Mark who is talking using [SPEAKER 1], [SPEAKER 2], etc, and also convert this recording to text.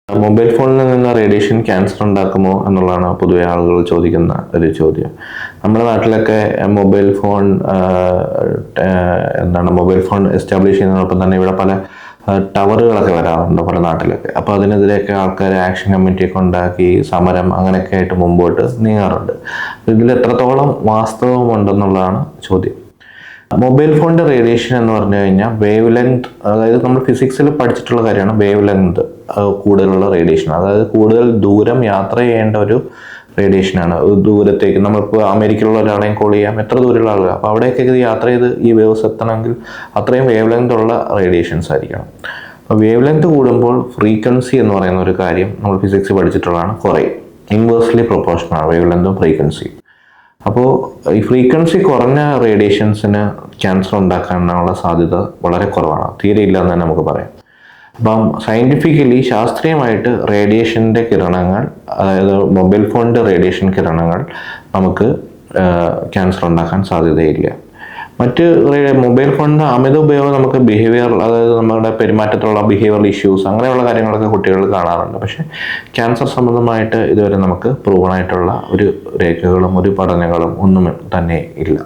[SPEAKER 1] Mobile ഫോണിൽ നിന്ന് radiation cancer ഉണ്ടാക്കുമോ എന്നുള്ളതാണ് പൊതുവെ ആളുകൾ ചോദിക്കുന്ന ഒരു ചോദ്യം. നമ്മുടെ നാട്ടിലൊക്കെ മൊബൈൽ ഫോൺ എസ്റ്റാബ്ലിഷ് ചെയ്യുന്നതിനൊപ്പം തന്നെ ഇവിടെ പല ടവറുകളൊക്കെ വരാറുണ്ട് പല നാട്ടിലൊക്കെ. അപ്പോൾ അതിനെതിരെയൊക്കെ ആൾക്കാർ ആക്ഷൻ കമ്മിറ്റിയൊക്കെ ഉണ്ടാക്കി സമരം അങ്ങനെയൊക്കെ ആയിട്ട് മുമ്പോട്ട് നീങ്ങാറുണ്ട്. ഇതിൽ എത്രത്തോളം വാസ്തവമുണ്ടെന്നുള്ളതാണ് ചോദ്യം. മൊബൈൽ ഫോണിൻ്റെ റേഡിയേഷൻ എന്ന് പറഞ്ഞു കഴിഞ്ഞാൽ വേവ് ലെങ്ത്, അതായത് നമ്മൾ ഫിസിക്സിൽ പഠിച്ചിട്ടുള്ള കാര്യമാണ് വേവ് ലെങ്ത് കൂടുതലുള്ള റേഡിയേഷൻ. അതായത് കൂടുതൽ ദൂരം യാത്ര ചെയ്യേണ്ട ഒരു റേഡിയേഷനാണ്. ദൂരത്തേക്ക് നമ്മളിപ്പോൾ അമേരിക്കയിലുള്ള ഒരാളെയും കോൾ ചെയ്യാം, എത്ര ദൂരമുള്ള ആളുകൾ, അപ്പോൾ അവിടേക്കൊക്കെ യാത്ര ചെയ്ത് ഈ വേവ്സ് എത്തണമെങ്കിൽ അത്രയും വേവ് ലെങ്ത് ഉള്ള റേഡിയേഷൻസ് ആയിരിക്കണം. അപ്പോൾ വേവ് ലെങ്ത് കൂടുമ്പോൾ ഫ്രീക്വൻസി എന്ന് പറയുന്ന ഒരു കാര്യം നമ്മൾ ഫിസിക്സ് പഠിച്ചിട്ടുള്ളതാണ്, കുറയും. ഇൻവേഴ്സ്ലി പ്രൊപ്പോർഷണൽ വേവ് ലെങ്തും ഫ്രീക്വൻസിയും. അപ്പോൾ ഈ ഫ്രീക്വൻസി കുറഞ്ഞ റേഡിയേഷൻസിന് ക്യാൻസർ ഉണ്ടാക്കാനുള്ള സാധ്യത വളരെ കുറവാണ്, തീരെ ഇല്ല എന്ന് തന്നെ നമുക്ക് പറയാം. അപ്പം സയൻറ്റിഫിക്കലി ശാസ്ത്രീയമായിട്ട് റേഡിയേഷൻ്റെ കിരണങ്ങൾ, അതായത് മൊബൈൽ ഫോണിൻ്റെ റേഡിയേഷൻ കിരണങ്ങൾ നമുക്ക് ക്യാൻസർ ഉണ്ടാക്കാൻ സാധ്യതയില്ല. മറ്റ് മൊബൈൽ ഫോണിൻ്റെ അമിത ഉപയോഗം നമുക്ക് അതായത് നമ്മുടെ പെരുമാറ്റത്തിലുള്ള ബിഹേവിയറൽ ഇഷ്യൂസ് അങ്ങനെയുള്ള കാര്യങ്ങളൊക്കെ കുട്ടികൾ കാണാറുണ്ട്. പക്ഷേ ക്യാൻസർ സംബന്ധമായിട്ട് ഇതുവരെ നമുക്ക് പ്രൂവൺ ആയിട്ടുള്ള ഒരു രേഖകളും ഒരു പഠനങ്ങളും ഒന്നും തന്നെ ഇല്ല.